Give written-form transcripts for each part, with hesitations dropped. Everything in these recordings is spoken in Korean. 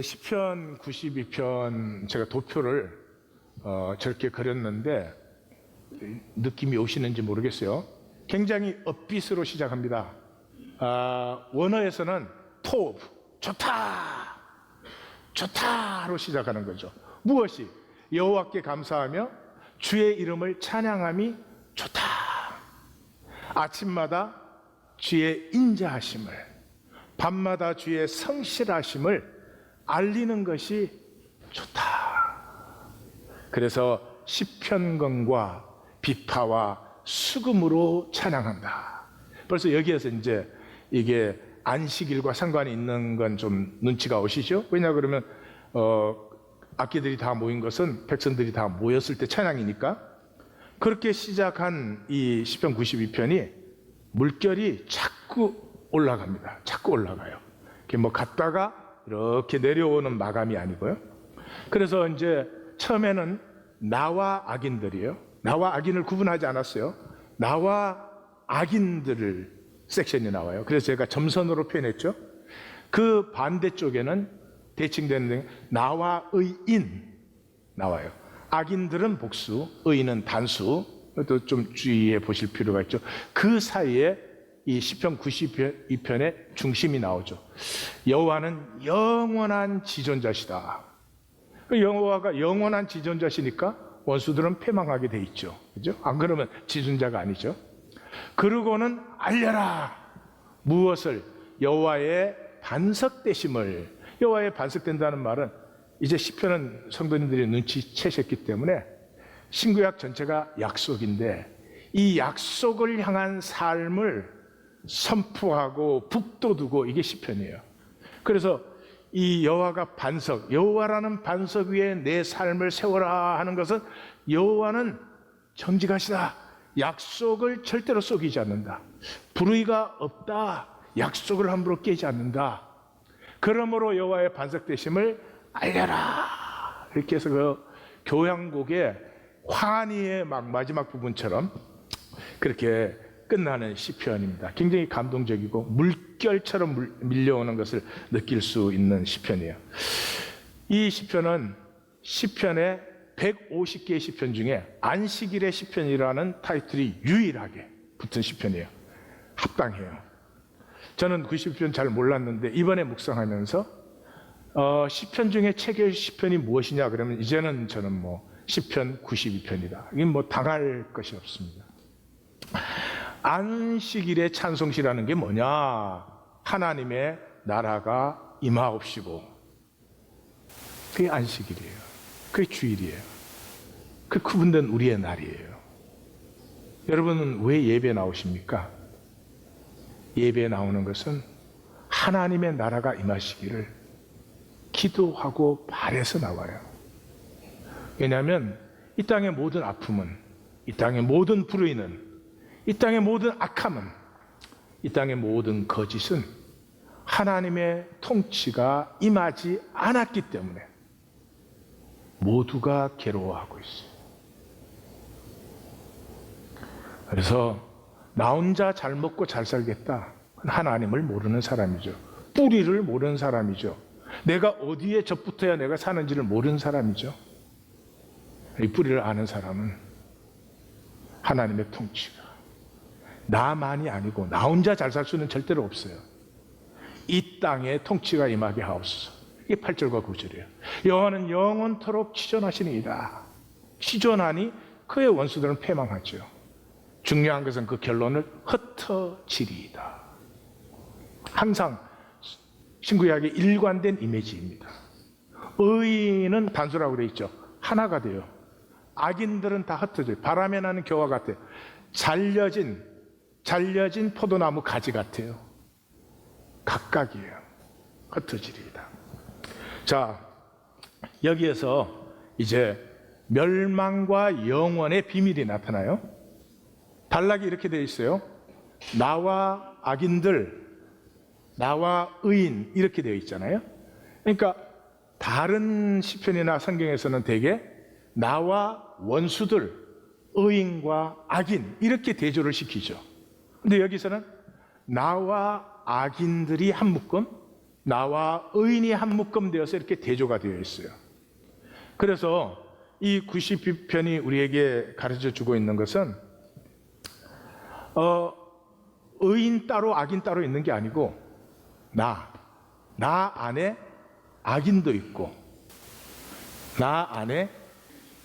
시편 92편 제가 도표를 저렇게 그렸는데 느낌이 오시는지 모르겠어요. 굉장히 업빗으로 시작합니다. 원어에서는 top, 좋다, 좋다로 시작하는 거죠. 무엇이? 여호와께 감사하며 주의 이름을 찬양함이 좋다. 아침마다 주의 인자하심을, 밤마다 주의 성실하심을 알리는 것이 좋다. 그래서 시편건과 비파와 수금으로 찬양한다. 벌써 여기에서 이제 이게 안식일과 상관이 있는 건 좀 눈치가 오시죠? 왜냐 그러면 악기들이 다 모인 것은 백성들이 다 모였을 때 찬양이니까. 그렇게 시작한 이 시편 92편이 물결이 자꾸 올라갑니다. 자꾸 올라가요. 이렇게 뭐 갔다가 이렇게 내려오는 마감이 아니고요. 그래서 이제 처음에는 나와 악인들이에요. 나와 악인을 구분하지 않았어요. 나와 악인들을 섹션이 나와요. 그래서 제가 점선으로 표현했죠. 그 반대쪽에는 대칭되는 나와 의인 나와요. 악인들은 복수, 의인은 단수. 또 좀 주의해 보실 필요가 있죠. 그 사이에 이 시편 92편의 중심이 나오죠. 여호와는 영원한 지존자시다. 여호와가 영원한 지존자시니까 원수들은 패망하게 돼 있죠. 그죠? 안 그러면 지존자가 아니죠. 그러고는 알려라. 무엇을? 여호와의 반석되심을. 여호와의 반석된다는 말은 이제 시편은 성도님들이 눈치채셨기 때문에 신구약 전체가 약속인데 이 약속을 향한 삶을 선포하고 북돋우고 이게 시편이에요. 그래서 이 여호와가 반석, 여호와라는 반석 위에 내 삶을 세워라 하는 것은 여호와는 정직하시다. 약속을 절대로 속이지 않는다. 불의가 없다. 약속을 함부로 깨지 않는다. 그러므로 여호와의 반석 되심을 알려라. 이렇게 해서 그 교향곡의 환희의 마지막 부분처럼 그렇게 끝나는 시편입니다. 굉장히 감동적이고 물결처럼 밀려오는 것을 느낄 수 있는 시편이에요. 이 시편은 시편의 150개의 시편 중에 안식일의 시편이라는 타이틀이 유일하게 붙은 시편이에요. 합당해요. 저는 그 시편 잘 몰랐는데 이번에 묵상하면서 시편 중에 최고의 시편이 무엇이냐 그러면 이제는 저는 뭐 시편 92편이다. 이게 뭐 당할 것이 없습니다. 안식일의 찬송시라는 게 뭐냐? 하나님의 나라가 임하옵시고. 그게 안식일이에요. 그게 주일이에요. 그 구분된 우리의 날이에요. 여러분은 왜 예배에 나오십니까? 예배에 나오는 것은 하나님의 나라가 임하시기를 기도하고 바라서 나와요. 왜냐하면 이 땅의 모든 아픔은, 이 땅의 모든 불의는, 이 땅의 모든 악함은, 이 땅의 모든 거짓은 하나님의 통치가 임하지 않았기 때문에 모두가 괴로워하고 있어요. 그래서 나 혼자 잘 먹고 잘 살겠다. 하나님을 모르는 사람이죠. 뿌리를 모르는 사람이죠. 내가 어디에 접붙어야 내가 사는지를 모르는 사람이죠. 이 뿌리를 아는 사람은 하나님의 통치가 나만이 아니고 나 혼자 잘 살 수는 절대로 없어요. 이 땅에 통치가 임하게 하옵소서. 이게 8절과 9절이에요. 여호와는 영원토록 치존하시니이다. 치존하니 그의 원수들은 패망하죠. 중요한 것은 그 결론을 흩어지리이다. 항상 신구약의 일관된 이미지입니다. 의인은 단수라고 되어 있죠. 하나가 돼요. 악인들은 다 흩어져요. 바람에 나는 겨와 같아요. 잘려진 포도나무 가지 같아요. 각각이에요. 흩어지리이다. 자, 여기에서 이제 멸망과 영원의 비밀이 나타나요. 단락이 이렇게 되어 있어요. 나와 악인들, 나와 의인 이렇게 되어 있잖아요. 그러니까 다른 시편이나 성경에서는 대개 나와 원수들, 의인과 악인 이렇게 대조를 시키죠. 근데 여기서는 나와 악인들이 한 묶음, 나와 의인이 한 묶음 되어서 이렇게 대조가 되어 있어요. 그래서 이 92편이 우리에게 가르쳐 주고 있는 것은 의인 따로 악인 따로 있는 게 아니고 나 안에 악인도 있고 나 안에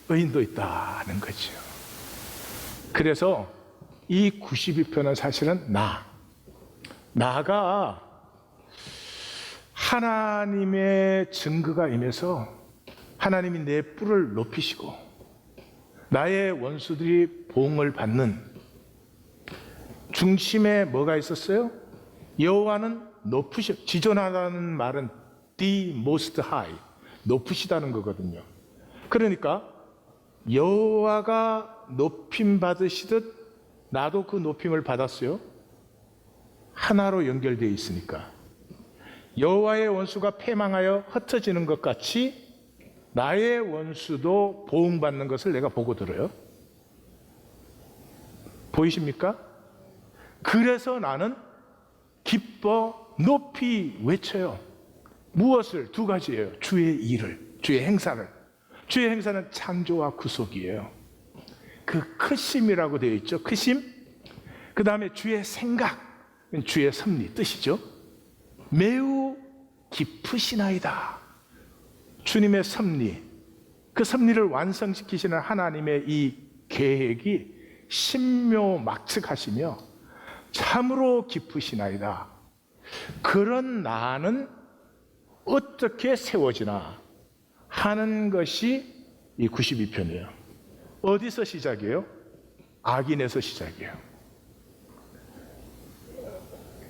의인도 있다는 거죠. 그래서 이 92편은 사실은 나가 하나님의 증거가 임해서 하나님이 내 뿔을 높이시고 나의 원수들이 보응을 받는 중심에 뭐가 있었어요? 여호와는 지존하다는 말은 the most high, 높으시다는 거거든요. 그러니까 여호와가 높임 받으시듯 나도 그 높임을 받았어요. 하나로 연결되어 있으니까 여호와의 원수가 패망하여 흩어지는 것 같이 나의 원수도 보응받는 것을 내가 보고 들어요. 보이십니까? 그래서 나는 기뻐 높이 외쳐요. 무엇을? 두 가지예요. 주의 일을, 주의 행사를. 주의 행사는 창조와 구속이에요. 그 크심이라고 되어 있죠. 크심. 그 다음에 주의 생각, 주의 섭리 뜻이죠. 매우 깊으시나이다. 주님의 섭리, 그 섭리를 완성시키시는 하나님의 이 계획이 신묘막측하시며 참으로 깊으시나이다. 그런 나는 어떻게 세워지나 하는 것이 이 92편이에요. 어디서 시작이에요? 악인에서 시작이에요.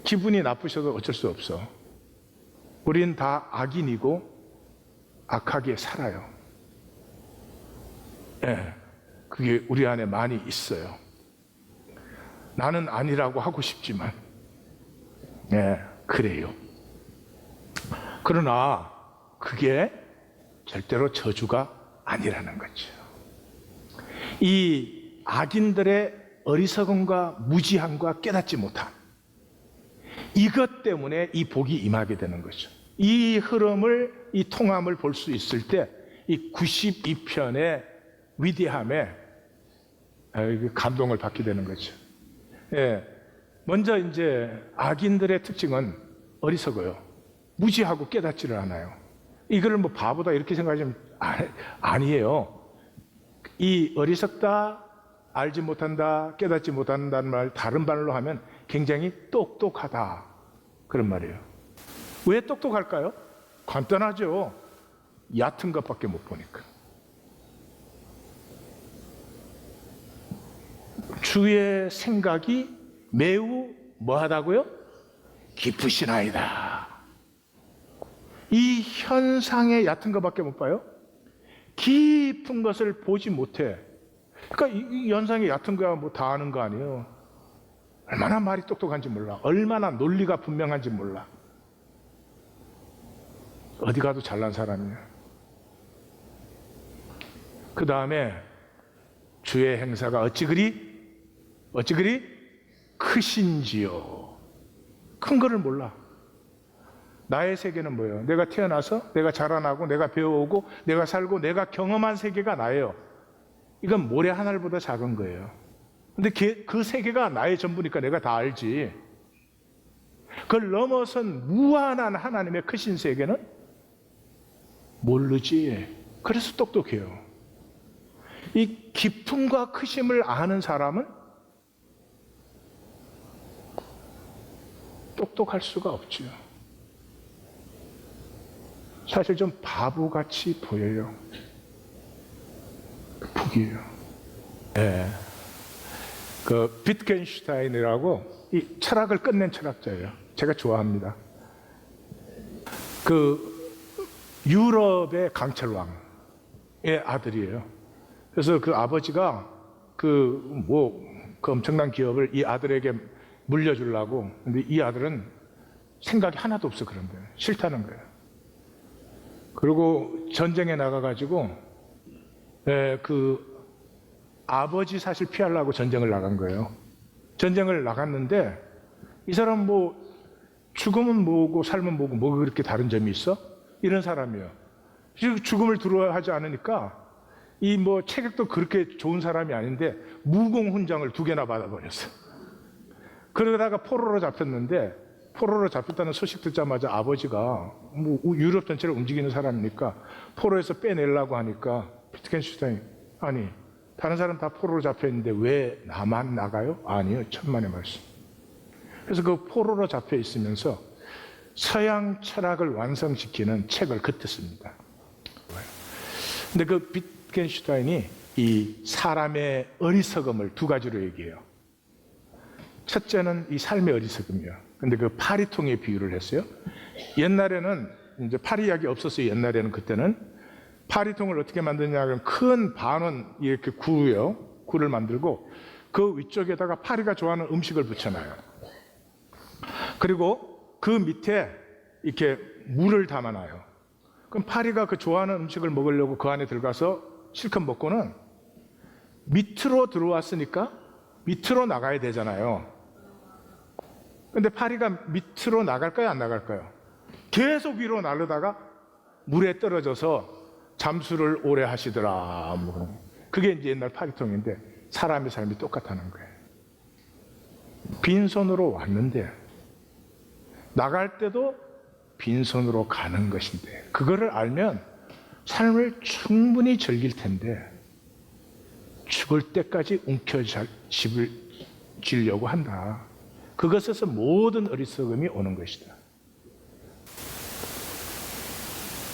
기분이 나쁘셔도 어쩔 수 없어. 우린 다 악인이고 악하게 살아요. 예, 그게 우리 안에 많이 있어요. 나는 아니라고 하고 싶지만, 예, 그래요. 그러나 그게 절대로 저주가 아니라는 거죠. 이 악인들의 어리석음과 무지함과 깨닫지 못함, 이것 때문에 이 복이 임하게 되는 거죠. 이 흐름을, 이 통함을 볼 수 있을 때 이 92편의 위대함에 감동을 받게 되는 거죠. 예, 먼저 이제 악인들의 특징은 어리석어요. 무지하고 깨닫지를 않아요. 이거를 뭐 바보다 이렇게 생각하시면 아니에요. 이 어리석다, 알지 못한다, 깨닫지 못한다는 말 다른 말로 하면 굉장히 똑똑하다 그런 말이에요. 왜 똑똑할까요? 간단하죠. 얕은 것밖에 못 보니까. 주의 생각이 매우 뭐하다고요? 깊으시나이다. 이 현상의 얕은 것밖에 못 봐요? 깊은 것을 보지 못해. 그러니까 이 현상이 얕은 거야 뭐 다 아는 거 아니에요. 얼마나 말이 똑똑한지 몰라. 얼마나 논리가 분명한지 몰라. 어디 가도 잘난 사람이에요. 그 다음에 주의 행사가 어찌 그리 크신지요. 큰 거를 몰라. 나의 세계는 뭐예요? 내가 태어나서 내가 자라나고 내가 배워오고 내가 살고 내가 경험한 세계가 나예요. 이건 모래 한 알보다 작은 거예요. 근데 그 세계가 나의 전부니까 내가 다 알지. 그걸 넘어선 무한한 하나님의 크신 세계는 모르지. 그래서 똑똑해요. 이 깊음과 크심을 아는 사람은 똑똑할 수가 없죠. 사실 좀 바보같이 보여요. 복이에요. 네. 그 비트겐슈타인이라고 이 철학을 끝낸 철학자예요. 제가 좋아합니다. 그 유럽의 강철왕의 아들이에요. 그래서 그 아버지가 그 엄청난 기업을 이 아들에게 물려주려고. 근데 이 아들은 생각이 하나도 없어 그런 거예요. 싫다는 거예요. 그리고 전쟁에 나가가지고 그 아버지 사실 피하려고 전쟁을 나간 거예요. 전쟁을 나갔는데 이 사람 뭐 죽음은 뭐고 삶은 뭐고 뭐가 그렇게 다른 점이 있어? 이런 사람이에요. 죽음을 두려워하지 않으니까 이 뭐 체격도 그렇게 좋은 사람이 아닌데 무공훈장을 2개나 받아버렸어. 그러다가 포로로 잡혔는데, 포로로 잡혔다는 소식 듣자마자 아버지가 뭐 유럽 전체를 움직이는 사람이니까 포로에서 빼내려고 하니까 비트겐슈타인이, 아니 다른 사람 다 포로로 잡혀있는데 왜 나만 나가요? 아니요, 천만의 말씀. 그래서 그 포로로 잡혀 있으면서 서양 철학을 완성시키는 책을 그때 씁니다. 근데 그 비트겐슈타인이 이 사람의 어리석음을 2가지로 얘기해요. 첫째는 이 삶의 어리석음이요. 근데 그 파리통에 비유를 했어요. 옛날에는 이제 파리약이 없었어요. 옛날에는, 그때는 파리통을 어떻게 만드냐면 큰 반원 이렇게 구요. 구를 만들고 그 위쪽에다가 파리가 좋아하는 음식을 붙여놔요. 그리고 그 밑에 이렇게 물을 담아놔요. 그럼 파리가 그 좋아하는 음식을 먹으려고 그 안에 들어가서 실컷 먹고는 밑으로 들어왔으니까 밑으로 나가야 되잖아요. 근데 파리가 밑으로 나갈까요, 안 나갈까요? 계속 위로 나르다가 물에 떨어져서 잠수를 오래 하시더라. 그게 이제 옛날 파리통인데 사람의 삶이 똑같다는 거예요. 빈손으로 왔는데 나갈 때도 빈손으로 가는 것인데, 그거를 알면 삶을 충분히 즐길 텐데 죽을 때까지 움켜쥐려고 한다. 그것에서 모든 어리석음이 오는 것이다.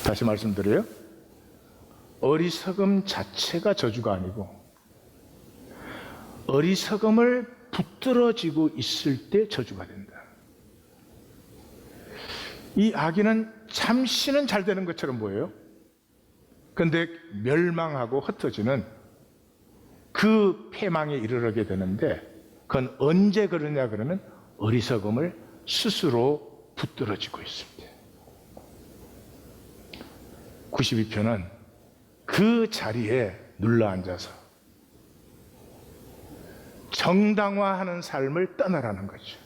다시 말씀드려요. 어리석음 자체가 저주가 아니고 어리석음을 붙들어지고 있을 때 저주가 된다. 이 아기는 잠시는 잘 되는 것처럼 보여요. 그런데 멸망하고 흩어지는 그 패망에 이르게 되는데, 그건 언제 그러냐 그러면 어리석음을 스스로 붙들어지고 있을 때. 92편은 그 자리에 눌러앉아서 정당화하는 삶을 떠나라는 거죠.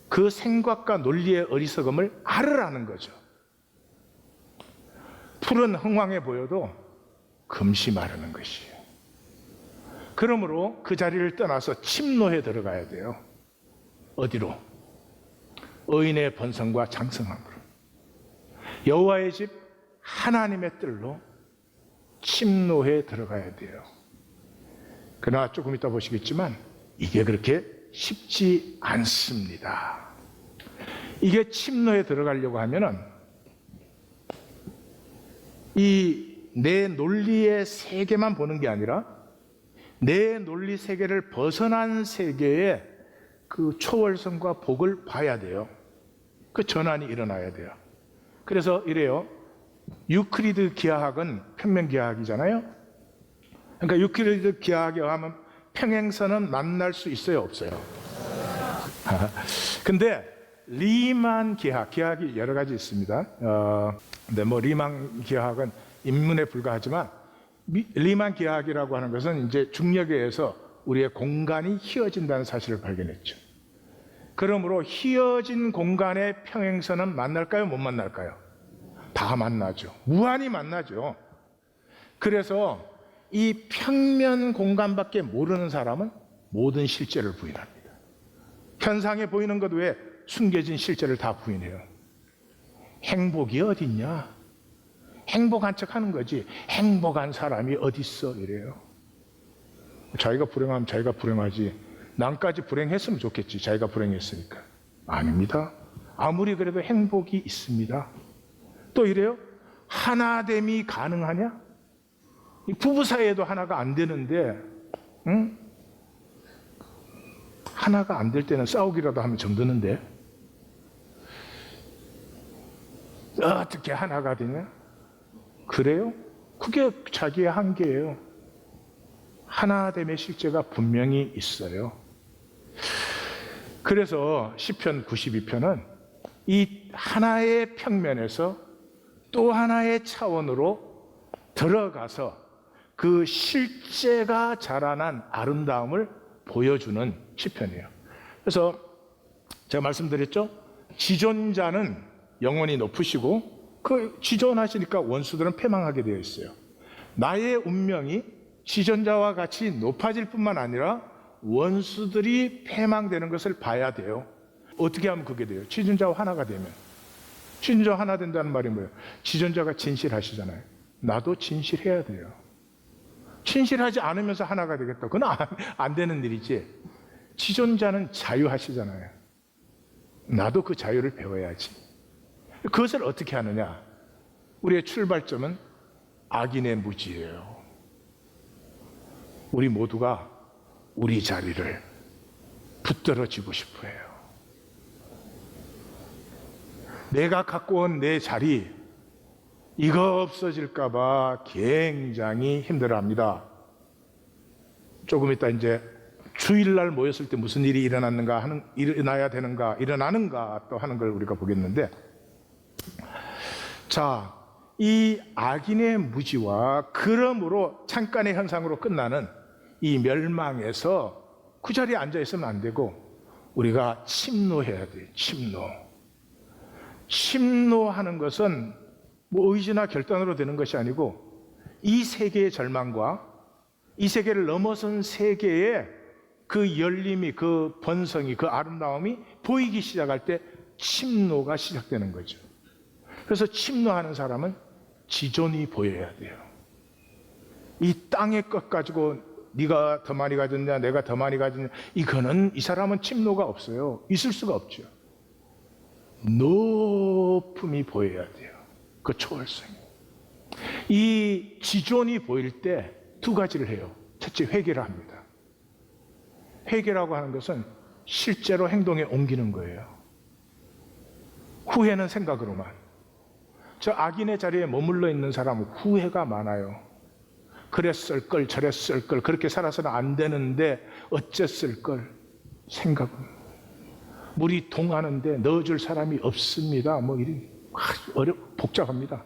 그 생각과 논리의 어리석음을 알으라는 거죠. 풀은 흥황해 보여도 금시 마르는 것이에요. 그러므로 그 자리를 떠나서 침노에 들어가야 돼요. 어디로? 의인의 번성과 장성함으로. 여호와의 집 하나님의 뜰로 침노에 들어가야 돼요. 그러나 조금 이따 보시겠지만 이게 그렇게 쉽지 않습니다. 이게 침노에 들어가려고 하면은 이 내 논리의 세계만 보는 게 아니라 내 논리 세계를 벗어난 세계의 그 초월성과 복을 봐야 돼요. 그 전환이 일어나야 돼요. 그래서 이래요. 유클리드 기하학은 평면기하학이잖아요. 그러니까 유클리드 기하학에 의하면 평행선은 만날 수 있어요, 없어요? 근데 리만 기하학, 기하학이 여러 가지 있습니다. 근데 뭐 리만 기하학은 인문에 불과하지만 리만 기하학이라고 하는 것은 이제 중력에 의해서 우리의 공간이 휘어진다는 사실을 발견했죠. 그러므로 휘어진 공간의 평행선은 만날까요, 못 만날까요? 다 만나죠. 무한히 만나죠. 그래서 이 평면 공간밖에 모르는 사람은 모든 실제를 부인합니다. 현상에 보이는 것 외에 숨겨진 실제를 다 부인해요. 행복이 어딨냐? 행복한 척 하는 거지 행복한 사람이 어딨어 이래요. 자기가 불행하면 자기가 불행하지 남까지 불행했으면 좋겠지. 자기가 불행했으니까. 아닙니다. 아무리 그래도 행복이 있습니다. 또 이래요. 하나됨이 가능하냐? 부부 사이에도 하나가 안 되는데, 응? 하나가 안 될 때는 싸우기라도 하면 정드는데 어떻게 하나가 되냐? 그래요? 그게 자기의 한계예요. 하나됨의 실제가 분명히 있어요. 그래서 시편 92편은 이 하나의 평면에서 또 하나의 차원으로 들어가서 그 실제가 자라난 아름다움을 보여주는 시편이에요. 그래서 제가 말씀드렸죠? 지존자는 영원히 높으시고 그 지존하시니까 원수들은 패망하게 되어 있어요. 나의 운명이 지존자와 같이 높아질 뿐만 아니라 원수들이 패망되는 것을 봐야 돼요. 어떻게 하면 그게 돼요? 지존자와 하나가 되면. 지존자와 하나 된다는 말이 뭐예요? 지존자가 진실하시잖아요. 나도 진실해야 돼요. 진실하지 않으면서 하나가 되겠다. 그건 안 되는 일이지. 지존자는 자유하시잖아요. 나도 그 자유를 배워야지. 그것을 어떻게 하느냐? 우리의 출발점은 악인의 무지예요. 우리 모두가 우리 자리를 붙들어지고 싶어 해요. 내가 갖고 온 내 자리, 이거 없어질까 봐 굉장히 힘들어합니다. 조금 이따 이제 주일날 모였을 때 무슨 일이 일어나야 되는가, 일어나는가 또 하는 걸 우리가 보겠는데, 자, 이 악인의 무지와 그러므로 잠깐의 현상으로 끝나는 이 멸망에서 그 자리에 앉아 있으면 안 되고 우리가 침노해야 돼요. 침노하는 것은 뭐 의지나 결단으로 되는 것이 아니고 이 세계의 절망과 이 세계를 넘어선 세계의 그 열림이, 그 번성이, 그 아름다움이 보이기 시작할 때 침노가 시작되는 거죠. 그래서 침노하는 사람은 지존이 보여야 돼요. 이 땅의 것 가지고 네가 더 많이 가졌냐, 내가 더 많이 가졌냐, 이 사람은 침노가 없어요. 있을 수가 없죠. 높음이 보여야 돼요. 그 초월성이. 이 지존이 보일 때 두 가지를 해요. 첫째, 회개를 합니다. 회개라고 하는 것은 실제로 행동에 옮기는 거예요. 후회는 생각으로만. 저 악인의 자리에 머물러 있는 사람은 후회가 많아요. 그랬을 걸, 저랬을 걸, 그렇게 살아서는 안 되는데 어쨌을 걸 생각은. 물이 동하는데 넣어줄 사람이 없습니다. 뭐 이런 복잡합니다.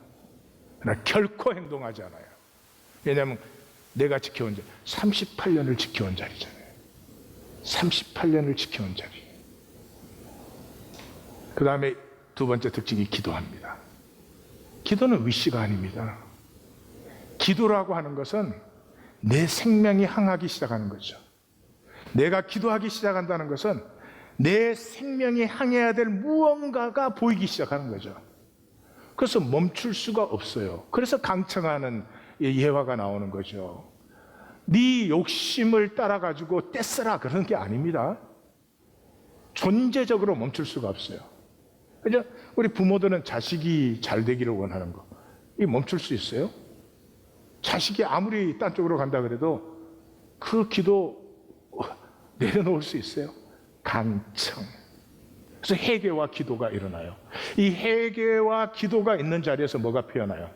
그러나 결코 행동하지 않아요. 왜냐하면 내가 지켜온 자리, 38년을 지켜온 자리잖아요. 38년을 지켜온 자리. 그 다음에 두 번째 특징이 기도합니다. 기도는 위시가 아닙니다. 기도라고 하는 것은 내 생명이 항하기 시작하는 거죠. 내가 기도하기 시작한다는 것은 내 생명이 항해야 될 무언가가 보이기 시작하는 거죠. 그래서 멈출 수가 없어요. 그래서 강청하는 예화가 나오는 거죠. 네 욕심을 따라가지고 떼쓰라 그런 게 아닙니다. 존재적으로 멈출 수가 없어요. 그죠? 우리 부모들은 자식이 잘 되기를 원하는 거. 이 멈출 수 있어요? 자식이 아무리 딴 쪽으로 간다 그래도 그 기도 내려놓을 수 있어요? 강청. 그래서 회개와 기도가 일어나요. 이 회개와 기도가 있는 자리에서 뭐가 피어나요?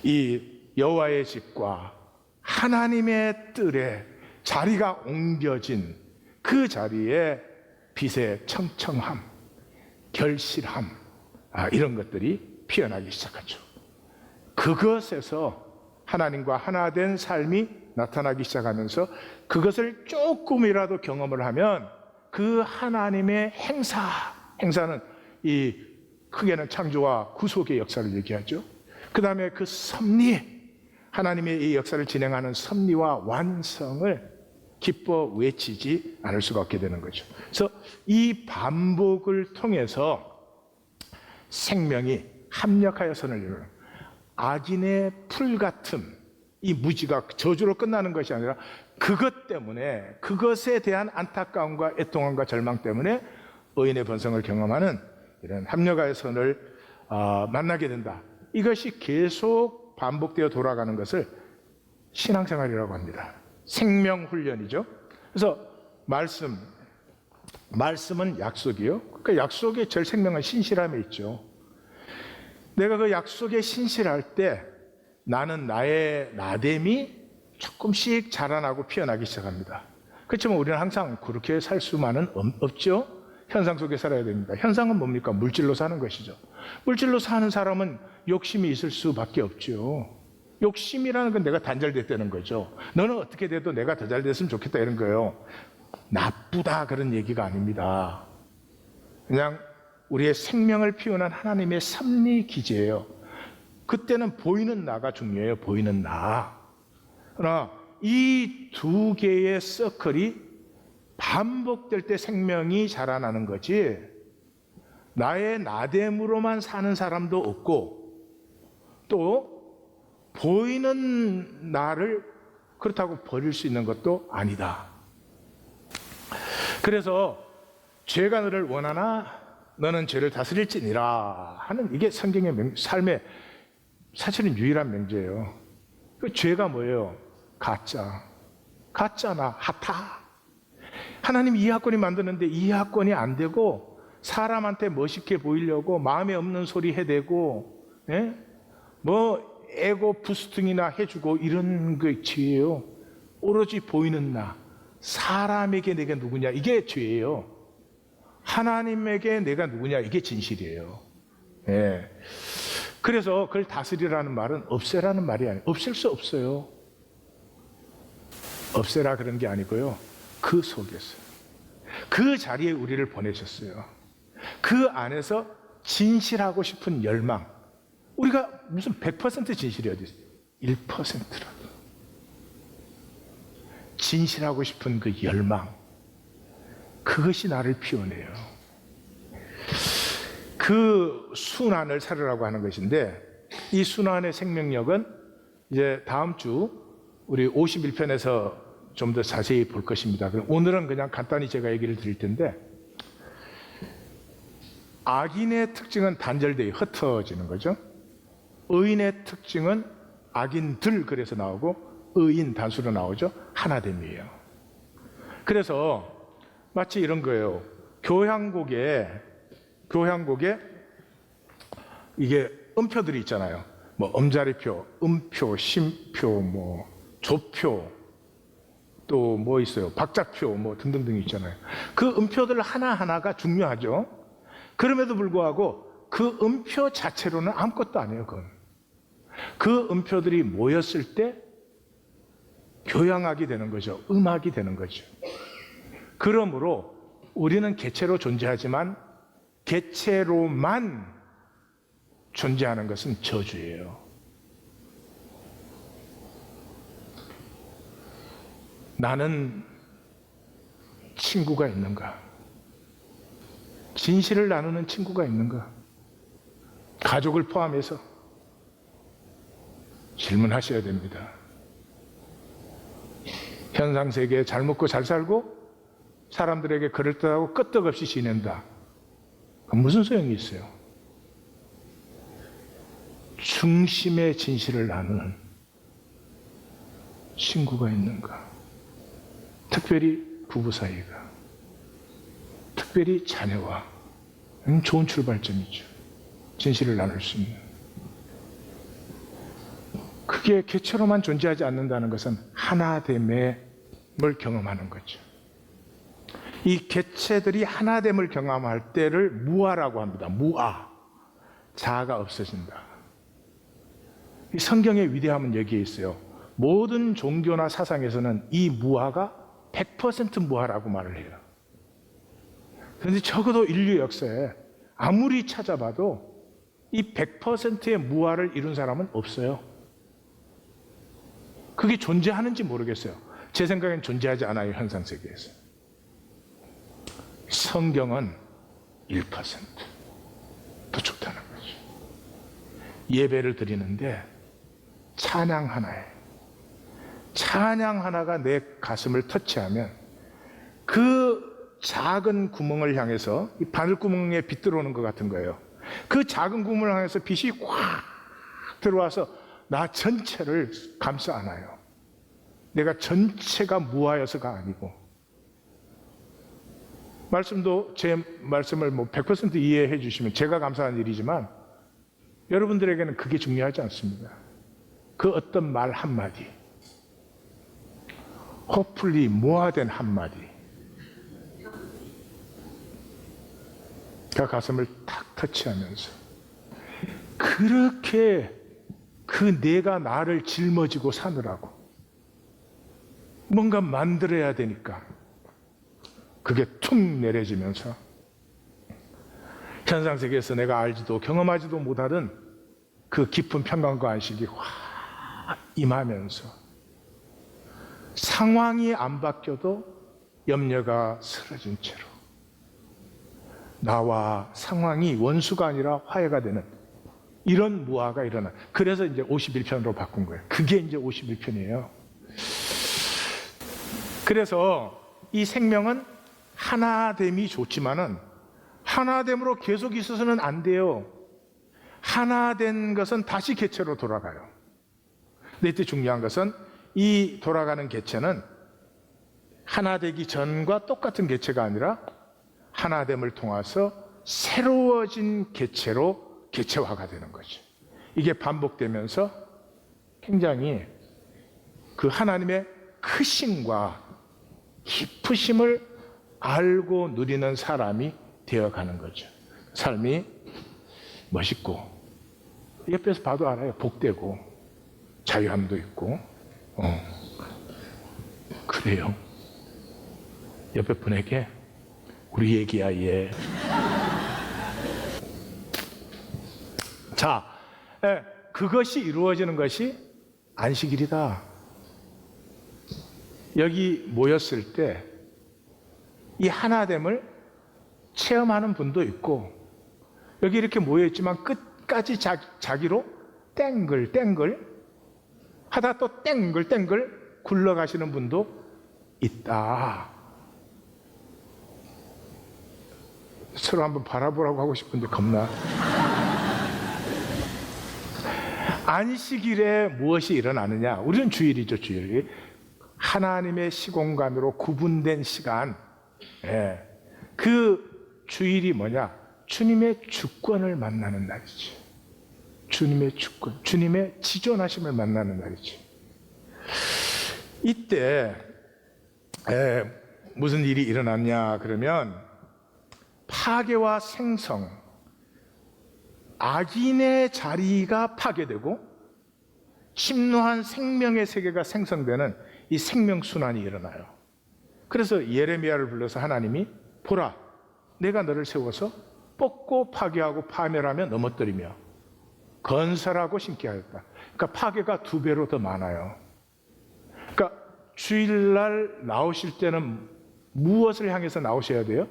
이 여호와의 집과 하나님의 뜰에 자리가 옮겨진 그 자리에 빛의 청청함, 결실함, 이런 것들이 피어나기 시작하죠. 그것에서 하나님과 하나 된 삶이 나타나기 시작하면서 그것을 조금이라도 경험을 하면 그 하나님의 행사는 이 크게는 창조와 구속의 역사를 얘기하죠. 그 다음에 그 섭리, 하나님의 이 역사를 진행하는 섭리와 완성을 기뻐 외치지 않을 수가 없게 되는 거죠. 그래서 이 반복을 통해서 생명이 합력하여서는 이루는 악인의 풀같음, 이 무지가 저주로 끝나는 것이 아니라 그것 때문에, 그것에 대한 안타까움과 애통함과 절망 때문에 의인의 번성을 경험하는 이런 합력하여 선을 만나게 된다. 이것이 계속 반복되어 돌아가는 것을 신앙생활이라고 합니다. 생명훈련이죠. 그래서 말씀은 약속이요. 그 약속의 제일 생명은 신실함에 있죠. 내가 그 약속에 신실할 때 나는 나의 나됨이 조금씩 자라나고 피어나기 시작합니다. 그렇지만 우리는 항상 그렇게 살 수만은 없죠. 현상 속에 살아야 됩니다. 현상은 뭡니까? 물질로 사는 것이죠. 물질로 사는 사람은 욕심이 있을 수밖에 없죠. 욕심이라는 건 내가 단절됐다는 거죠. 너는 어떻게 돼도 내가 더 잘 됐으면 좋겠다 이런 거예요. 나쁘다 그런 얘기가 아닙니다. 그냥 우리의 생명을 피워난 하나님의 섭리 기제예요. 그때는 보이는 나가 중요해요. 보이는 나. 그러나 이 두 개의 서클이 반복될 때 생명이 자라나는 거지, 나의 나됨으로만 사는 사람도 없고, 또 보이는 나를 그렇다고 버릴 수 있는 것도 아니다. 그래서 죄가 너를 원하나 너는 죄를 다스릴지니라 하는, 이게 성경의 삶의 사실은 유일한 명제예요. 그 죄가 뭐예요? 가짜나 하타. 하나님 이해하권이 만드는데 이해하권이 안 되고, 사람한테 멋있게 보이려고 마음에 없는 소리 해대고, 뭐 에고 부스팅이나 해주고, 이런 게 죄예요. 오로지 보이는 나, 사람에게 내가 누구냐, 이게 죄예요. 하나님에게 내가 누구냐, 이게 진실이에요. 그래서 그걸 다스리라는 말은 없애라는 말이 아니에요. 없앨 수 없어요. 없애라 그런 게 아니고요, 그 속에서, 그 자리에 우리를 보내셨어요. 그 안에서 진실하고 싶은 열망. 우리가 무슨 100% 진실이 어디 있어요? 1%라도 진실하고 싶은 그 열망, 그것이 나를 피워내요. 그 순환을 살으라고 하는 것인데, 이 순환의 생명력은 이제 다음 주 우리 51편에서 좀 더 자세히 볼 것입니다. 오늘은 그냥 간단히 제가 얘기를 드릴 텐데, 악인의 특징은 단절되어 흩어지는 거죠. 의인의 특징은 악인들 그래서 나오고, 의인 단수로 나오죠. 하나됨이에요. 그래서 마치 이런 거예요. 교향곡에 이게 음표들이 있잖아요. 뭐 음자리표, 음표, 심표, 뭐 조표, 또 뭐 있어요, 박자표, 뭐 등등등 있잖아요. 그 음표들 하나하나가 중요하죠. 그럼에도 불구하고 그 음표 자체로는 아무것도 아니에요. 그건 그 음표들이 모였을 때 교향악이 되는 거죠. 음악이 되는 거죠. 그러므로 우리는 개체로 존재하지만 개체로만 존재하는 것은 저주예요. 나는 친구가 있는가? 진실을 나누는 친구가 있는가? 가족을 포함해서 질문하셔야 됩니다. 현상 세계에 잘 먹고 잘 살고 사람들에게 그럴듯하고 끄떡없이 지낸다. 그건 무슨 소용이 있어요? 중심의 진실을 나누는 친구가 있는가? 특별히 부부 사이가, 특별히 자녀와 좋은 출발점이죠. 진실을 나눌 수 있는. 그게 개체로만 존재하지 않는다는 것은 하나됨을 경험하는 거죠. 이 개체들이 하나됨을 경험할 때를 무아라고 합니다. 무아. 자아가 없어진다. 이 성경의 위대함은 여기에 있어요. 모든 종교나 사상에서는 이 무아가 100% 무아라고 말을 해요. 그런데 적어도 인류 역사에 아무리 찾아봐도 이 100%의 무아를 이룬 사람은 없어요. 그게 존재하는지 모르겠어요. 제 생각엔 존재하지 않아요. 현상 세계에서. 성경은 1%더 좋다는 거죠. 예배를 드리는데 찬양 하나에, 찬양 하나가 내 가슴을 터치하면 그 작은 구멍을 향해서, 이 바늘구멍에 빛 들어오는 것 같은 거예요. 그 작은 구멍을 향해서 빛이 확 들어와서 나 전체를 감싸 안아요. 내가 전체가 무아여서가 아니고, 말씀도 제 말씀을 뭐 100% 이해해 주시면 제가 감사한 일이지만 여러분들에게는 그게 중요하지 않습니다. 그 어떤 말 한마디, 호플리 모아된 한마디, 그 가슴을 탁 터치하면서 그렇게 그 내가 나를 짊어지고 사느라고 뭔가 만들어야 되니까 그게 툭 내려지면서 현상세계에서 내가 알지도 경험하지도 못하던 그 깊은 평강과 안식이 확 임하면서 상황이 안 바뀌어도 염려가 쓰러진 채로 나와 상황이 원수가 아니라 화해가 되는 이런 무화가 일어나. 그래서 이제 51편으로 바꾼 거예요. 그게 이제 51편이에요. 그래서 이 생명은 하나됨이 좋지만은 하나됨으로 계속 있어서는 안 돼요. 하나된 것은 다시 객체로 돌아가요. 근데 이때 중요한 것은 이 돌아가는 객체는 하나되기 전과 똑같은 객체가 아니라 하나됨을 통해서 새로워진 객체로 객체화가 되는 거죠. 이게 반복되면서 굉장히 그 하나님의 크심과 깊으심을 알고 누리는 사람이 되어가는 거죠. 삶이 멋있고 옆에서 봐도 알아요. 복되고 자유함도 있고 그래요. 옆에 분에게 우리 얘기야 얘. 자, 그것이 이루어지는 것이 안식일이다. 여기 모였을 때 이 하나됨을 체험하는 분도 있고 여기 이렇게 모여있지만 끝까지 자기로 땡글 하다 또 땡글 굴러가시는 분도 있다. 서로 한번 바라보라고 하고 싶은데 겁나. 안식일에 무엇이 일어나느냐? 우리는 주일이죠, 주일. 하나님의 시공간으로 구분된 시간. 그 주일이 뭐냐? 주님의 주권을 만나는 날이죠. 주님의 주권, 주님의 지존하심을 만나는 날이죠. 이때 무슨 일이 일어났냐 그러면 파괴와 생성, 악인의 자리가 파괴되고 침노한 생명의 세계가 생성되는 이 생명순환이 일어나요. 그래서 예레미야를 불러서 하나님이 보라, 내가 너를 세워서 뽑고 파괴하고 파멸하며 넘어뜨리며 건설하고 심게 하였다. 그러니까 파괴가 2배로 더 많아요. 그러니까 주일날 나오실 때는 무엇을 향해서 나오셔야 돼요?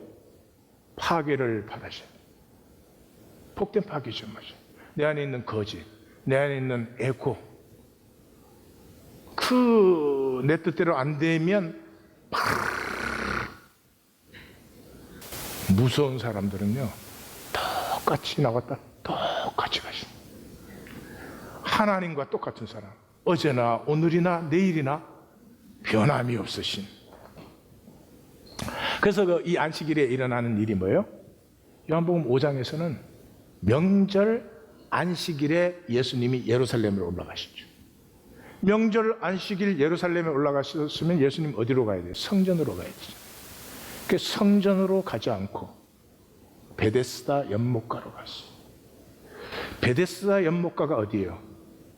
파괴를 받으셔야 돼요. 복된 파괴죠. 맞아. 내 안에 있는 거짓, 내 안에 있는 에고, 내 뜻대로 안 되면 무서운 사람들은요 똑같이 나왔다 똑같이 가십니다. 하나님과 똑같은 사람, 어제나 오늘이나 내일이나 변함이 없으신. 그래서 이 안식일에 일어나는 일이 뭐예요? 요한복음 5장에서는 명절 안식일에 예수님이 예루살렘으로 올라가시죠. 명절 안식일 예루살렘에 올라가셨으면 예수님 어디로 가야 돼요? 성전으로 가야죠. 그 성전으로 가지 않고 베데스다 연못가로 갔어요. 베데스다 연못가가 어디예요?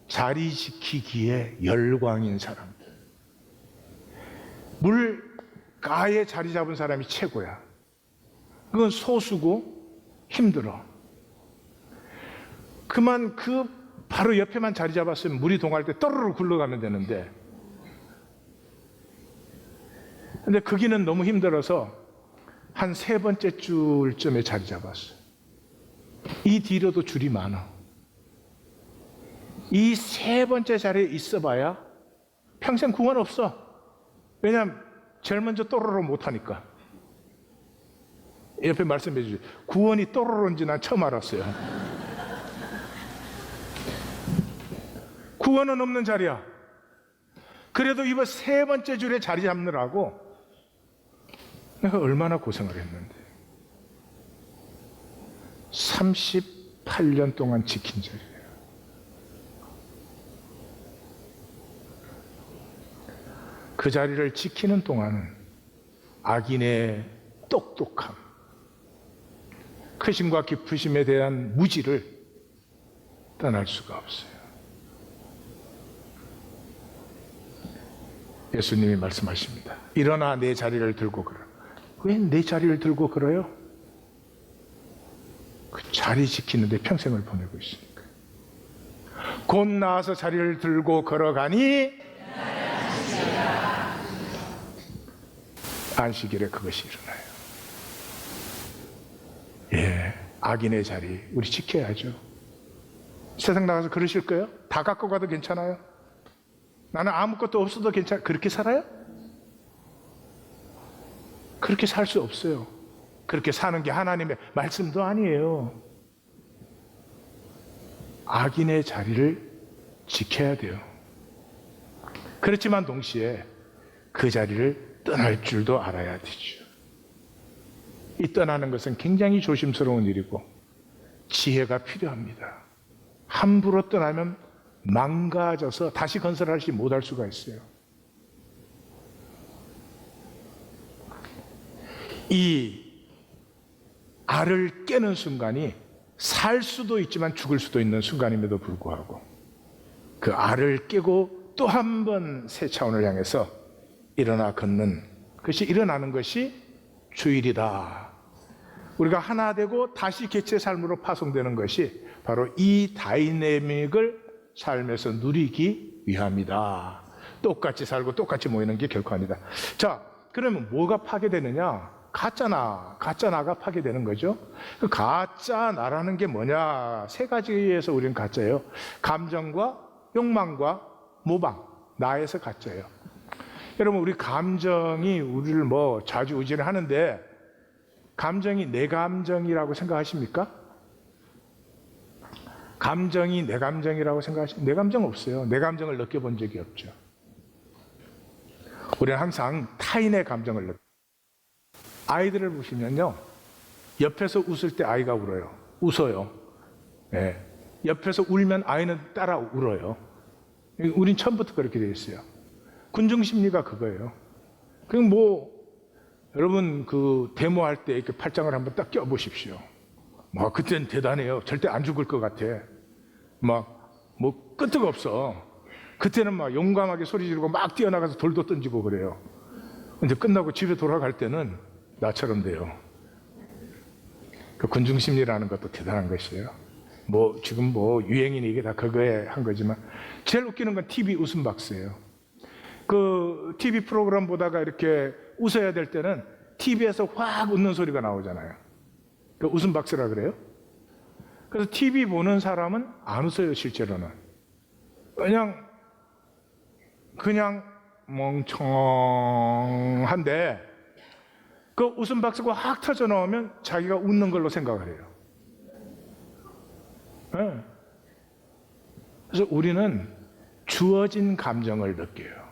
자리 지키기에 열광인 사람들. 물가에 자리 잡은 사람이 최고야. 그건 소수고 힘들어. 그만 바로 옆에만 자리 잡았으면 물이 동할 때 떠르르 굴러가면 되는데, 근데 거기는 너무 힘들어서 한 3번째 줄쯤에 자리 잡았어요. 이 뒤로도 줄이 많아. 이 3번째 자리에 있어봐야 평생 구원 없어. 왜냐하면 제일 먼저 또로로 못하니까. 옆에 말씀해 주세요. 구원이 또로로인지 난 처음 알았어요. 구원은 없는 자리야. 그래도 이번 3번째 줄에 자리 잡느라고 내가 얼마나 고생을 했는데. 38년 동안 지킨 자리예요. 그 자리를 지키는 동안은 악인의 똑똑함, 크심과 깊으심에 대한 무지를 떠날 수가 없어요. 예수님이 말씀하십니다. 일어나 내 자리를 들고 걸어. 왜 내 자리를 들고 걸어요? 그 자리 지키는데 평생을 보내고 있으니까. 곧 나와서 자리를 들고 걸어가니 안식일에 그것이 일어나요. 예, 악인의 자리 우리 지켜야죠. 세상 나가서 그러실 거예요? 다 갖고 가도 괜찮아요? 나는 아무것도 없어도 괜찮아요? 그렇게 살아요? 그렇게 살 수 없어요. 그렇게 사는 게 하나님의 말씀도 아니에요. 악인의 자리를 지켜야 돼요. 그렇지만 동시에 그 자리를 떠날 줄도 알아야 되죠. 이 떠나는 것은 굉장히 조심스러운 일이고 지혜가 필요합니다. 함부로 떠나면 망가져서 다시 건설하지 못할 수가 있어요. 이 알을 깨는 순간이 살 수도 있지만 죽을 수도 있는 순간임에도 불구하고 그 알을 깨고 또 한 번 새 차원을 향해서 일어나 걷는 것이 일어나는 것이 주일이다. 우리가 하나 되고 다시 개체 삶으로 파송되는 것이 바로 이 다이내믹을 삶에서 누리기 위함이다. 똑같이 살고 똑같이 모이는 게 결코 아니다. 자, 그러면 뭐가 파괴되느냐? 가짜나가 파괴되는 거죠. 그 가짜 나라는 게 뭐냐? 세 가지에서 우리는 가짜예요. 감정과 욕망과 모방, 나에서 가짜예요. 여러분, 우리 감정이 우리를 뭐 좌지우지를 하는데 감정이 내 감정이라고 생각하십니까? 감정이 내 감정이라고 생각하십니까? 내 감정 없어요. 내 감정을 느껴본 적이 없죠. 우리는 항상 타인의 감정을 느껴요. 아이들을 보시면요, 옆에서 웃을 때 아이가 울어요. 웃어요. 네. 옆에서 울면 아이는 따라 울어요. 우린 처음부터 그렇게 되어 있어요. 군중심리가 그거예요. 그럼 뭐 여러분 그 데모할 때 이렇게 팔짱을 한번 딱 껴보십시오. 막 그때는 대단해요. 절대 안 죽을 것 같아. 막 뭐 끄떡 없어. 그때는 막 용감하게 소리 지르고 막 뛰어나가서 돌도 던지고 그래요. 근데 끝나고 집에 돌아갈 때는 나처럼 돼요. 그 군중심리라는 것도 대단한 것이에요. 뭐 지금 뭐 유행이니 이게 다 그거에 한 거지만 제일 웃기는 건 TV 웃음 박스예요. 그 TV 프로그램 보다가 이렇게 웃어야 될 때는 TV에서 확 웃는 소리가 나오잖아요. 그 웃음 박스라 그래요. 그래서 TV 보는 사람은 안 웃어요, 실제로는. 그냥 멍청한데 그 웃음 박스가 확 터져 나오면 자기가 웃는 걸로 생각을 해요. 네. 그래서 우리는 주어진 감정을 느껴요.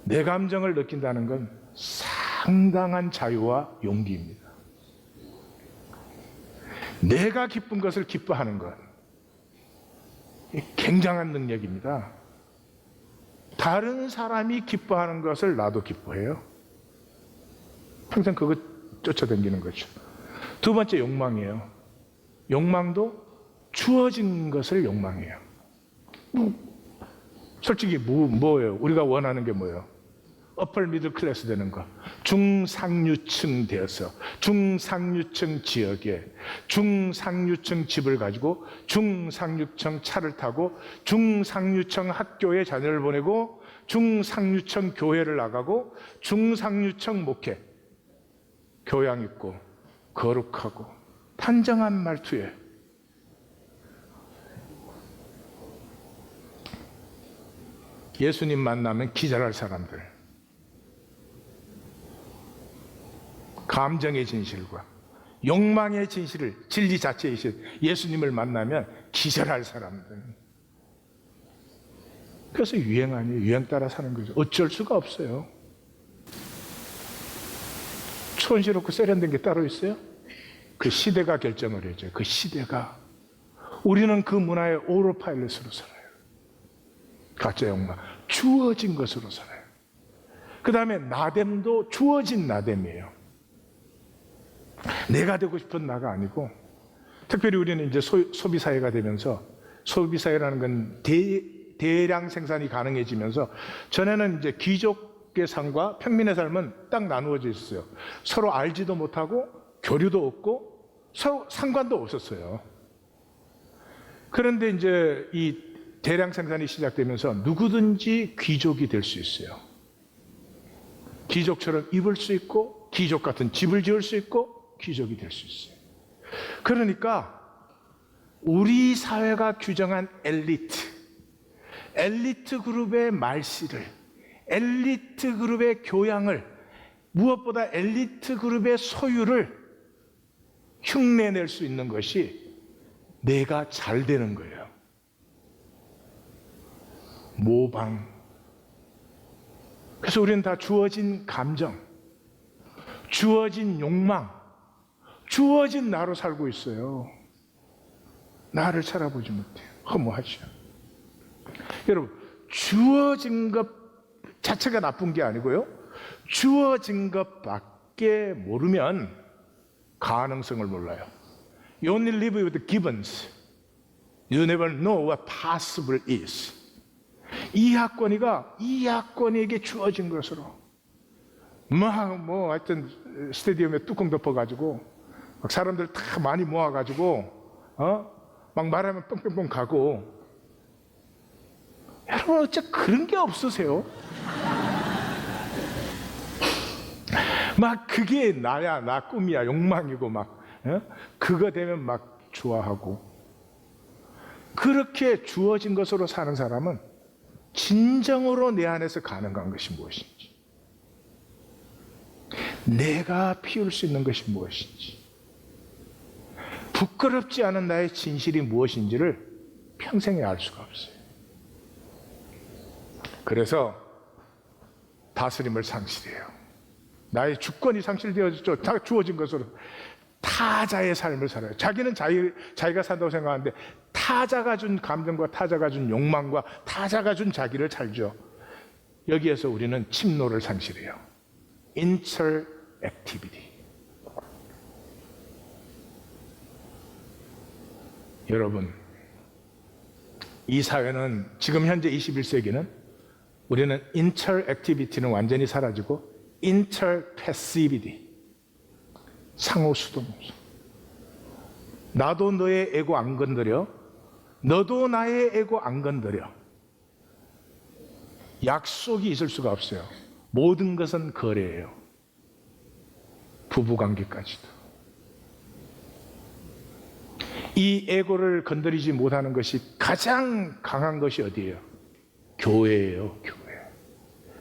내 감정을 느낀다는 건 상당한 자유와 용기입니다. 내가 기쁜 것을 기뻐하는 것, 굉장한 능력입니다. 다른 사람이 기뻐하는 것을 나도 기뻐해요. 평생 그거 쫓아다니는 거죠. 두 번째 욕망이에요. 욕망도 주어진 것을 욕망해요. 솔직히 뭐예요? 우리가 원하는 게 뭐예요? 어플 미들 클래스 되는 거, 중상류층 되어서 중상류층 지역에 중상류층 집을 가지고 중상류층 차를 타고 중상류층 학교에 자녀를 보내고 중상류층 교회를 나가고 중상류층 목회, 교양 있고 거룩하고 단정한 말투에 예수님 만나면 기절할 사람들, 감정의 진실과 욕망의 진실을, 진리 자체이신 예수님을 만나면 기절할 사람들. 그래서 유행 아니에요. 유행 따라 사는 거죠. 어쩔 수가 없어요. 촌스럽고 세련된 게 따로 있어요? 그 시대가 결정을 해줘요. 그 시대가. 우리는 그 문화의 오토파일럿으로 살아요. 가짜 욕망, 주어진 것으로 살아요. 그 다음에 나됨도 주어진 나됨이에요. 내가 되고 싶은 나가 아니고, 특별히 우리는 이제 소비 사회가 되면서, 소비 사회라는 건 대량 생산이 가능해지면서, 전에는 이제 귀족의 삶과 평민의 삶은 딱 나누어져 있어요. 서로 알지도 못하고 교류도 없고 서로 상관도 없었어요. 그런데 이제 이 대량 생산이 시작되면서 누구든지 귀족이 될 수 있어요. 귀족처럼 입을 수 있고, 귀족 같은 집을 지을 수 있고, 귀족이 될 수 있어요. 그러니까 우리 사회가 규정한 엘리트 그룹의 말씨를, 엘리트 그룹의 교양을, 무엇보다 엘리트 그룹의 소유를 흉내낼 수 있는 것이 내가 잘 되는 거예요. 모방. 그래서 우리는 다 주어진 감정, 주어진 욕망, 주어진 나로 살고 있어요. 나를 살아보지 못해요. 허무하죠. 여러분, 주어진 것 자체가 나쁜 게 아니고요, 주어진 것밖에 모르면 가능성을 몰라요. You only live with the givens. You never know what possible is. 이 학권에게 주어진 것으로 하여튼 스테디움에 뚜껑 덮어가지고 막 사람들 다 많이 모아가지고 막 말하면 뻥뻥뻥 가고. 여러분, 어째 그런 게 없으세요? 막 그게 나야, 나 꿈이야, 욕망이고 막 그거 되면 막 좋아하고. 그렇게 주어진 것으로 사는 사람은 진정으로 내 안에서 가능한 것이 무엇인지, 내가 피울 수 있는 것이 무엇인지, 부끄럽지 않은 나의 진실이 무엇인지를 평생에 알 수가 없어요. 그래서 다스림을 상실해요. 나의 주권이 상실되어졌죠. 다 주어진 것으로 타자의 삶을 살아요. 자기는 자기가 산다고 생각하는데 타자가 준 감정과 타자가 준 욕망과 타자가 준 자기를 살죠. 여기에서 우리는 침노를 상실해요. interactivity. 여러분, 이 사회는 지금 현재 21세기는 우리는 interactivity는 완전히 사라지고 interpassivity, 상호 수동. 나도 너의 에고 안 건드려, 너도 나의 에고 안 건드려. 약속이 있을 수가 없어요. 모든 것은 거래예요. 부부관계까지도. 이 에고를 건드리지 못하는 것이 가장 강한 것이 어디예요? 교회예요, 교회.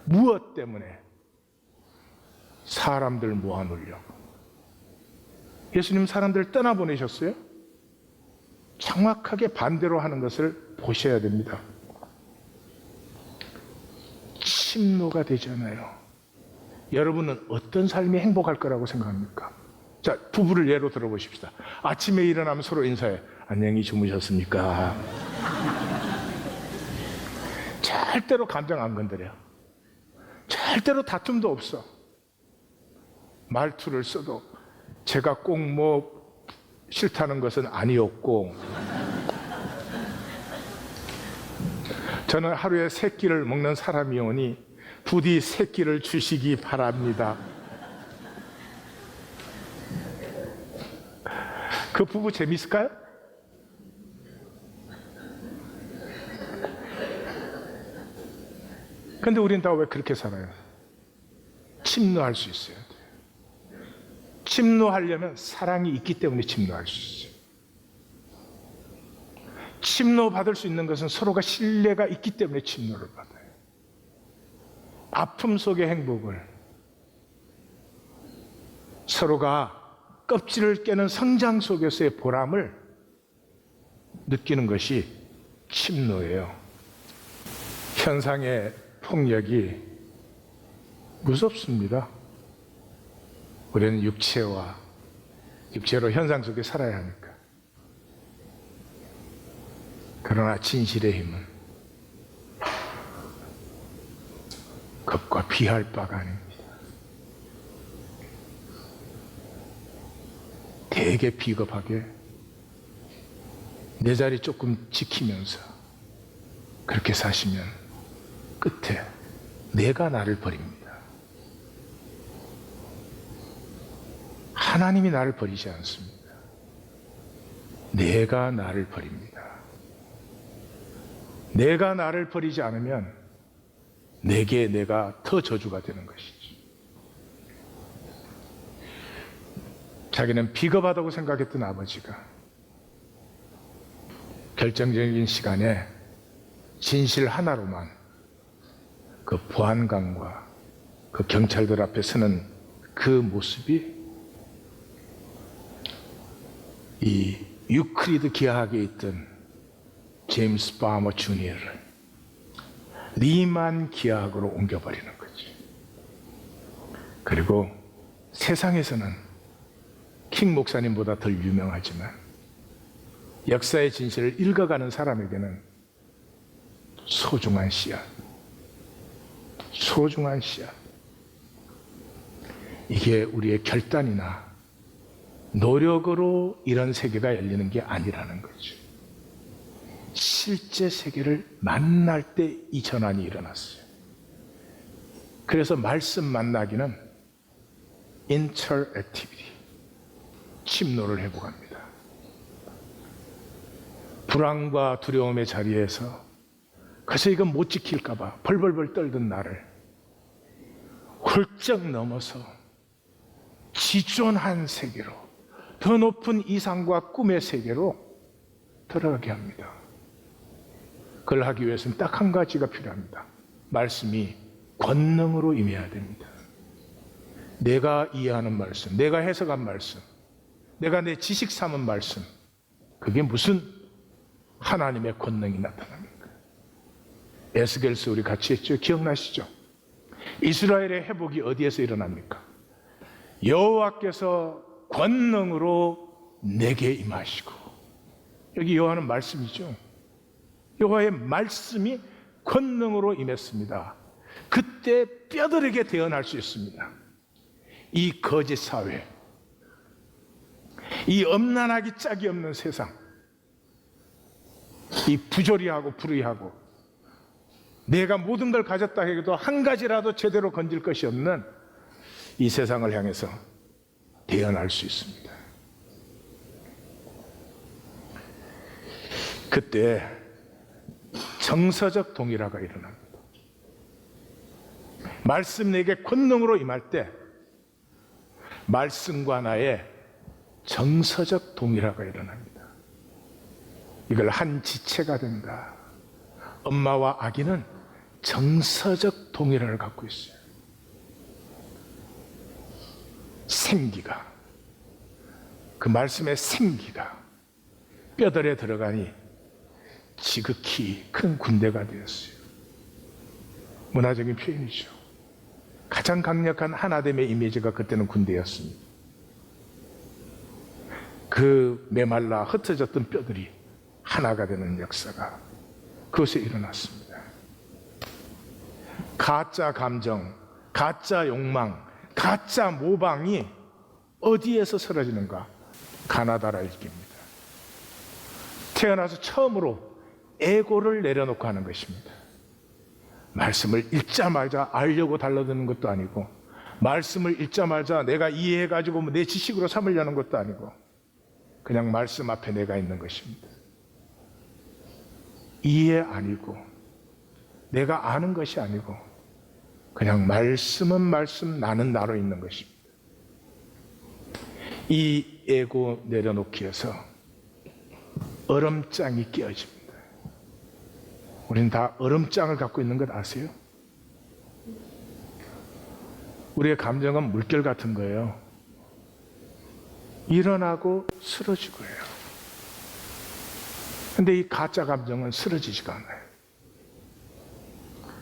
무엇 때문에? 사람들 모아놓으려고. 예수님 사람들 떠나보내셨어요? 정확하게 반대로 하는 것을 보셔야 됩니다. 침노가 되잖아요. 여러분은 어떤 삶이 행복할 거라고 생각합니까? 자, 부부를 예로 들어보십시다. 아침에 일어나면 서로 인사해. 안녕히 주무셨습니까? 절대로 감정 안 건드려. 절대로 다툼도 없어. 말투를 써도 제가 꼭 싫다는 것은 아니었고, 저는 하루에 3끼를 먹는 사람이오니 부디 3끼를 주시기 바랍니다. 그 부부 재밌을까요? 근데 우린 다 왜 그렇게 살아요? 침노할 수 있어요. 침노하려면 사랑이 있기 때문에 침노할 수 있어요. 침노받을 수 있는 것은 서로가 신뢰가 있기 때문에 침노를 받아요. 아픔 속의 행복을, 서로가 껍질을 깨는 성장 속에서의 보람을 느끼는 것이 침노예요. 현상의 폭력이 무섭습니다. 우리는 육체로 현상 속에 살아야 하니까. 그러나 진실의 힘은 겁과 비할 바가 아닙니다. 되게 비겁하게 내 자리 조금 지키면서 그렇게 사시면 끝에 내가 나를 버립니다. 하나님이 나를 버리지 않습니다. 내가 나를 버립니다. 내가 나를 버리지 않으면 내게 내가 더 저주가 되는 것이죠. 자기는 비겁하다고 생각했던 아버지가 결정적인 시간에 진실 하나로만 그 보안관과 그 경찰들 앞에 서는 그 모습이 이 유클리드 기하학에 있던 제임스 바머 주니어를 리만 기하학으로 옮겨버리는 거지. 그리고 세상에서는 킹 목사님보다 덜 유명하지만 역사의 진실을 읽어가는 사람에게는 소중한 씨앗, 소중한 씨앗. 이게 우리의 결단이나 노력으로 이런 세계가 열리는 게 아니라는 거죠. 실제 세계를 만날 때 이 전환이 일어났어요. 그래서 말씀 만나기는 인터액티비티, 침노를 회복합니다. 불안과 두려움의 자리에서 그래서 이건 못 지킬까 봐 벌벌벌 떨던 나를 훌쩍 넘어서 지존한 세계로, 더 높은 이상과 꿈의 세계로 들어가게 합니다. 그걸 하기 위해서는 딱 한 가지가 필요합니다. 말씀이 권능으로 임해야 됩니다. 내가 이해하는 말씀, 내가 해석한 말씀, 내가 내 지식 삼은 말씀, 그게 무슨 하나님의 권능이 나타납니까? 에스겔서 우리 같이 했죠? 기억나시죠? 이스라엘의 회복이 어디에서 일어납니까? 여호와께서 권능으로 내게 임하시고, 여기 여호와는 말씀이죠. 여호와의 말씀이 권능으로 임했습니다. 그때 뼈들에게 대언할 수 있습니다. 이 거짓 사회, 이 엄난하기 짝이 없는 세상, 이 부조리하고 불의하고 내가 모든 걸 가졌다 해도 한 가지라도 제대로 건질 것이 없는 이 세상을 향해서 대언할 수 있습니다. 그때 정서적 동일화가 일어납니다. 말씀 내게 권능으로 임할 때 말씀과 나의 정서적 동일화가 일어납니다. 이걸 한 지체가 된다. 엄마와 아기는 정서적 동일화를 갖고 있어요. 생기가, 그 말씀의 생기가 뼈들에 들어가니 지극히 큰 군대가 되었어요. 문화적인 표현이죠. 가장 강력한 하나됨의 이미지가 그때는 군대였습니다. 그 메말라 흩어졌던 뼈들이 하나가 되는 역사가 그것에 일어났습니다. 가짜 감정, 가짜 욕망, 가짜 모방이 어디에서 사라지는가? 가나다라 읽기입니다. 태어나서 처음으로 에고를 내려놓고 하는 것입니다. 말씀을 읽자마자 알려고 달라드는 것도 아니고, 말씀을 읽자마자 내가 이해해가지고 내 지식으로 삼으려는 것도 아니고, 그냥 말씀 앞에 내가 있는 것입니다. 이해 아니고 내가 아는 것이 아니고 그냥 말씀은 말씀, 나는 나로 있는 것입니다. 이 에고 내려놓기에서 얼음장이 깨어집니다. 우리는 다 얼음장을 갖고 있는 것 아세요? 우리의 감정은 물결 같은 거예요. 일어나고 쓰러지고 해요. 근데 이 가짜 감정은 쓰러지지가 않아요.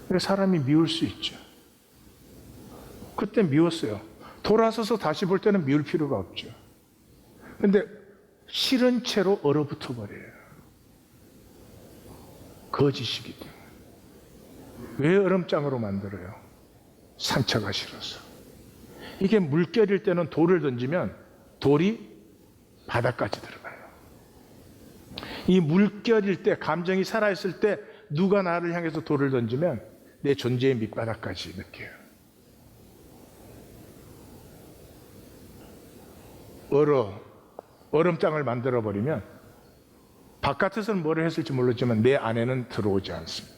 그래서 사람이 미울 수 있죠. 그때 미웠어요. 돌아서서 다시 볼 때는 미울 필요가 없죠. 근데 싫은 채로 얼어붙어 버려요. 거짓이기 때문에. 왜 얼음장으로 만들어요? 상처가 싫어서. 이게 물결일 때는 돌을 던지면 돌이 바닥까지 들어가요. 이 물결일 때, 감정이 살아있을 때 누가 나를 향해서 돌을 던지면 내 존재의 밑바닥까지 느껴요. 얼음장을 만들어버리면 바깥에서는 뭐를 했을지 모르지만 내 안에는 들어오지 않습니다.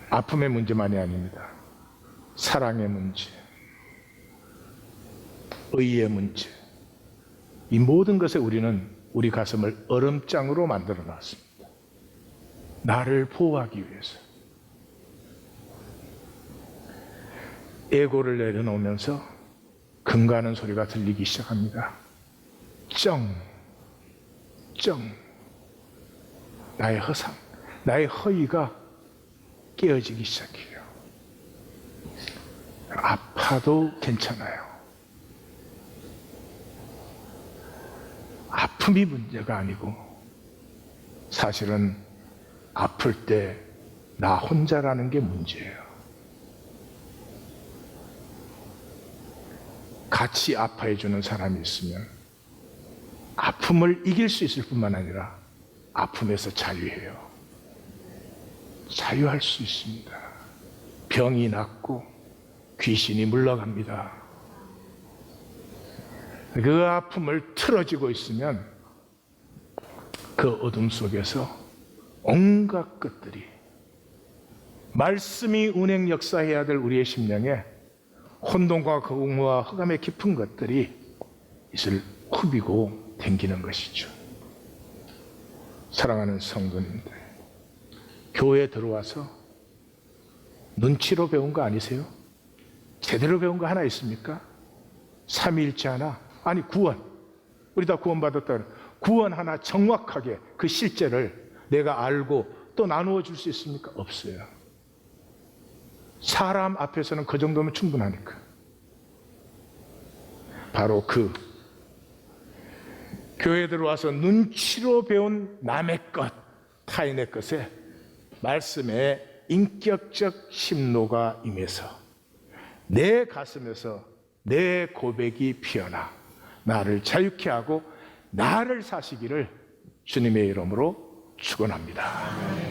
아픔의 문제만이 아닙니다. 사랑의 문제, 의의 문제, 이 모든 것에 우리는 우리 가슴을 얼음장으로 만들어 놨습니다. 나를 보호하기 위해서. 에고를 내려놓으면서 금가는 소리가 들리기 시작합니다. 나의 허상, 나의 허위가 깨어지기 시작해요. 아파도 괜찮아요. 아픔이 문제가 아니고 사실은 아플 때 나 혼자라는 게 문제예요. 같이 아파해주는 사람이 있으면 아픔을 이길 수 있을 뿐만 아니라 아픔에서 자유해요. 자유할 수 있습니다. 병이 낫고 귀신이 물러갑니다. 그 아픔을 틀어지고 있으면 그 어둠 속에서 온갖 것들이 말씀이 운행 역사해야 될 우리의 심령에 혼돈과 공허와 흑암의 깊은 것들이 이슬 후비고 댕기는 것이죠. 사랑하는 성도님들, 교회에 들어와서 눈치로 배운 거 아니세요? 제대로 배운 거 하나 있습니까? 삼위일체 하나? 아니, 구원. 우리 다 구원받았다. 구원 하나 정확하게 그 실제를 내가 알고 또 나누어 줄 수 있습니까? 없어요. 사람 앞에서는 그 정도면 충분하니까. 바로 그 교회에 들어와서 눈치로 배운 남의 것, 타인의 것에 말씀에 인격적 심노가 임해서 내 가슴에서 내 고백이 피어나 나를 자유케 하고 나를 사시기를 주님의 이름으로 축원합니다.